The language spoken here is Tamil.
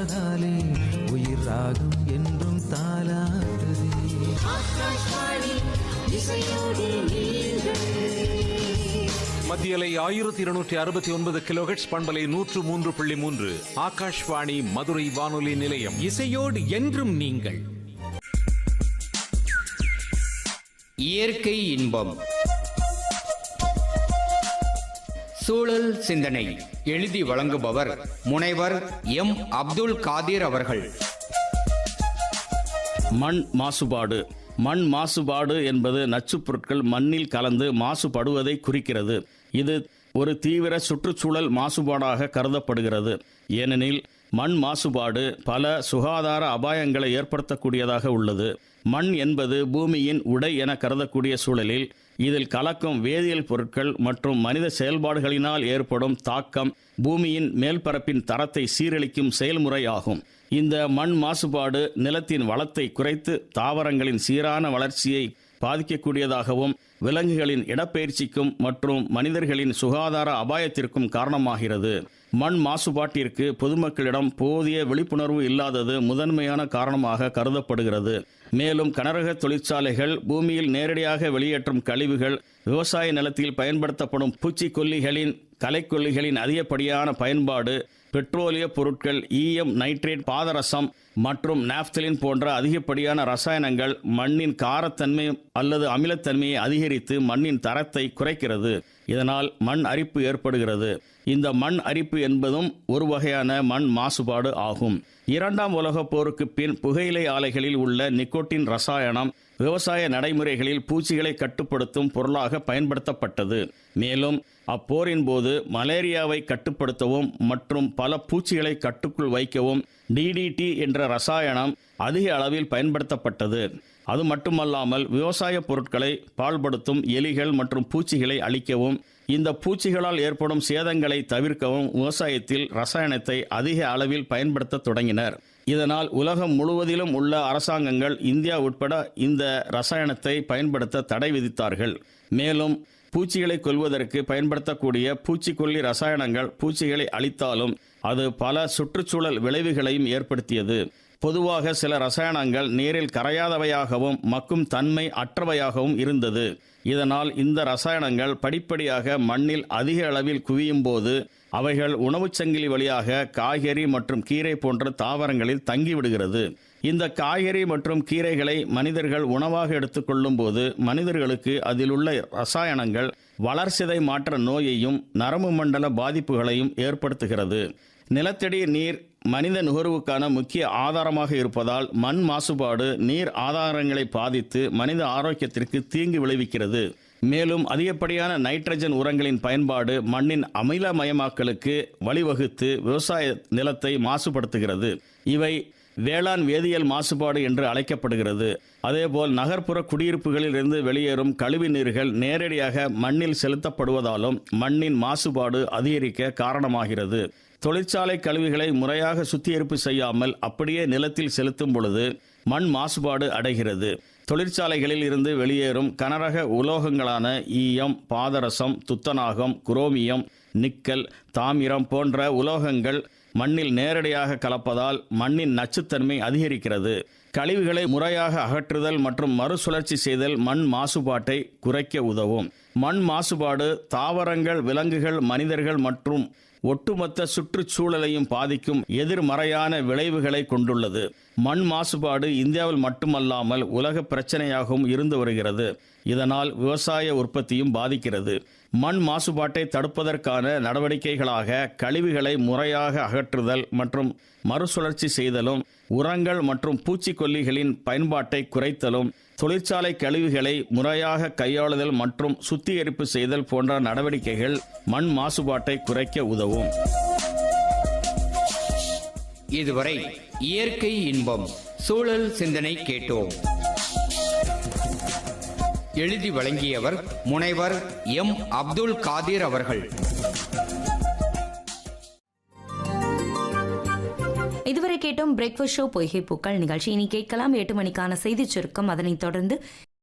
உறவானாலே உயிர் ராகம் என்றும் தாலாட்டுதே. மத்தியலை 1269 கிலோஹெர்ட்ஸ் பண்பலை 103.3 ஆகாஷ்வாணி மதுரை வானொலி நிலையம். இசையோடு என்றும் நீங்கள். இயற்கை இன்பம். சூழல் சிந்தனை எழுதி வழங்குபவர் முனைவர் எம். அப்துல் காதிர் அவர்கள். மண் மாசுபாடு. மண் மாசுபாடு என்பது நச்சுப் பொருட்கள் மண்ணில் கலந்து மாசுபடுவதை குறிக்கிறது. இது ஒரு தீவிர சுற்றுச்சூழல் மாசுபாடாக கருதப்படுகிறது. ஏனெனில் மண் மாசுபாடு பல சுகாதார அபாயங்களை ஏற்படுத்தக்கூடியதாக உள்ளது. மண் என்பது பூமியின் உடை என கருதக்கூடிய சூழலில் இதில் கலக்கும் வேதியியல் பொருட்கள் மற்றும் மனித செயல்பாடுகளினால் ஏற்படும் தாக்கம் பூமியின் மேல்பரப்பின் தரத்தை சீரழிக்கும் செயல்முறை ஆகும். இந்த மண் மாசுபாடு நிலத்தின் வளத்தை குறைத்து தாவரங்களின் சீரான வளர்ச்சியை பாதிக்கக்கூடியதாகவும் விலங்குகளின் இடப்பெயர்ச்சிக்கும் மற்றும் மனிதர்களின் சுகாதார அபாயத்திற்கும் காரணமாகிறது. மண் மாசுபாட்டிற்கு பொதுமக்களிடம் போதிய விழிப்புணர்வு இல்லாதது முதன்மையான காரணமாக கருதப்படுகிறது. மேலும் கனரக தொழிற்சாலைகள் பூமியில் நேரடியாக வெளியேற்றும் கழிவுகள், விவசாய நிலத்தில் பயன்படுத்தப்படும் பூச்சிக்கொல்லிகளின் களைக்கொல்லிகளின் அதிகப்படியான பயன்பாடு, பெட்ரோலிய பொருட்கள், ஈயம் நைட்ரேட், பாதரசம் மற்றும் நாப்தலின் போன்ற அதிகப்படியான ரசாயனங்கள் மண்ணின் காரத்தன்மை அல்லது அமிலத்தன்மையை அதிகரித்து மண்ணின் தரத்தை குறைக்கிறது. இதனால் மண் அரிப்பு ஏற்படுகிறது. இந்த மண் அரிப்பு என்பதும் ஒரு வகையான மண் மாசுபாடு ஆகும். இரண்டாம் உலகப் போருக்கு பின் புகையிலை ஆலைகளில் உள்ள நிக்கோட்டின் ரசாயனம் விவசாய நடைமுறைகளில் பூச்சிகளை கட்டுப்படுத்தும் பொருளாக பயன்படுத்தப்பட்டது. மேலும் அப்போரின் போது மலேரியாவை கட்டுப்படுத்தவும் மற்றும் பல பூச்சிகளை கட்டுக்குள் வைக்கவும் டிடிடி என்ற ரசாயனம் அதிக அளவில் பயன்படுத்தப்பட்டது. அது மட்டுமல்லாமல் விவசாய பொருட்களை பாழ்படுத்தும் எலிகள் மற்றும் பூச்சிகளை அழிக்கவும் இந்த பூச்சிகளால் ஏற்படும் சேதங்களை தவிர்க்கவும் விவசாயத்தில் ரசாயனத்தை அதிக அளவில் பயன்படுத்த தொடங்கினர். இதனால் உலகம் முழுவதிலும் உள்ள அரசாங்கங்கள் இந்தியா உட்பட இந்த ரசாயனத்தை பயன்படுத்த தடை விதித்தார்கள். மேலும் பூச்சிகளை கொல்வதற்கு பயன்படுத்தக்கூடிய பூச்சிக்கொல்லி ரசாயனங்கள் பூச்சிகளை அழித்தாலும் அது பல சுற்றுச்சூழல் விளைவுகளையும் ஏற்படுத்தியது. பொதுவாக சில ரசாயனங்கள் நீரில் கரையாதவையாகவும் மக்கும் தன்மை அற்றவையாகவும் இருந்தது. இதனால் இந்த ரசாயனங்கள் படிப்படியாக மண்ணில் அதிக அளவில் குவியும் போது அவைகள் உணவுச் சங்கிலி வழியாக காய்கறி மற்றும் கீரை போன்ற தாவரங்களில் தங்கிவிடுகிறது. இந்த காய்கறி மற்றும் கீரைகளை மனிதர்கள் உணவாக எடுத்துக்கொள்ளும் போது மனிதர்களுக்கு அதில் உள்ள ரசாயனங்கள் வளர்சிதை மாற்ற நோயையும் நரம்பு மண்டல பாதிப்புகளையும் ஏற்படுத்துகிறது. நிலத்தடி நீர் மனித நுகர்வுக்கான முக்கிய ஆதாரமாக இருப்பதால் மண் மாசுபாடு நீர் ஆதாரங்களை பாதித்து மனித ஆரோக்கியத்திற்கு தீங்கு விளைவிக்கிறது. மேலும் அதிகப்படியான நைட்ரஜன் உரங்களின் பயன்பாடு மண்ணின் அமிலமயமாக்கலுக்கு வழிவகுத்து விவசாய நிலத்தை மாசுபடுத்துகிறது. இவை வேளாண் வேதியியல் மாசுபாடு என்று அழைக்கப்படுகிறது. அதேபோல் நகர்ப்புற குடியிருப்புகளில் இருந்து வெளியேறும் கழிவு நீர்கள் நேரடியாக மண்ணில் செலுத்தப்படுவதாலும் மண்ணின் மாசுபாடு அதிகரிக்க காரணமாகிறது. தொழிற்சாலை கழிவுகளை முறையாக சுத்திகரிப்பு செய்யாமல் அப்படியே நிலத்தில் செலுத்தும் பொழுது மண் மாசுபாடு அடைகிறது. தொழிற்சாலைகளில் இருந்து வெளியேறும் கனரக உலோகங்களான ஈயம், பாதரசம், துத்தநாகம், குரோமியம், நிக்கல், தாமிரம் போன்ற உலோகங்கள் மண்ணில் நேரடியாக கலப்பதால் மண்ணின் நச்சுத்தன்மை அதிகரிக்கிறது. கழிவுகளை முறையாக அகற்றுதல் மற்றும் மறுசுழற்சி செய்தல் மண் மாசுபாட்டை குறைக்க உதவும். மண் மாசுபாடு தாவரங்கள், விலங்குகள், மனிதர்கள் மற்றும் ஒட்டுமொத்த சுற்றுச்சூழலையும் பாதிக்கும் எதிர்மறையான விளைவுகளை கொண்டுள்ளது. மண் மாசுபாடு இந்தியாவில் மட்டுமல்லாமல் உலக பிரச்சனையாகவும் இருந்து வருகிறது. இதனால் விவசாய உற்பத்தியும் பாதிக்கிறது. மண் மாசுபாட்டை தடுப்பதற்கான நடவடிக்கைகளாக கழிவுகளை முறையாக அகற்றுதல் மற்றும் மறுசுழற்சி செய்தலும், உரங்கள் மற்றும் பூச்சிக்கொல்லிகளின் பயன்பாட்டை குறைத்தலும், தொழிற்சாலை கழிவுகளை முறையாக கையாளுதல் மற்றும் சுத்திகரிப்பு செய்தல் போன்ற நடவடிக்கைகள் மண் மாசுபாட்டை குறைக்க உதவும். இதுவரை இயற்கை இன்பம் சூழல் சிந்தனை கேட்டோம். எழுதி வழங்கியவர் முனைவர் எம். அப்துல் காதிர் அவர்கள். இதுவரை கேட்டோம் பிரேக்ஃபாஸ்ட் ஷோ பொய்கை பூக்கள் நிகழ்ச்சி. இனி கேட்கலாம் 8 மணிக்கான செய்திச் சுருக்கம். அதனைத் தொடர்ந்து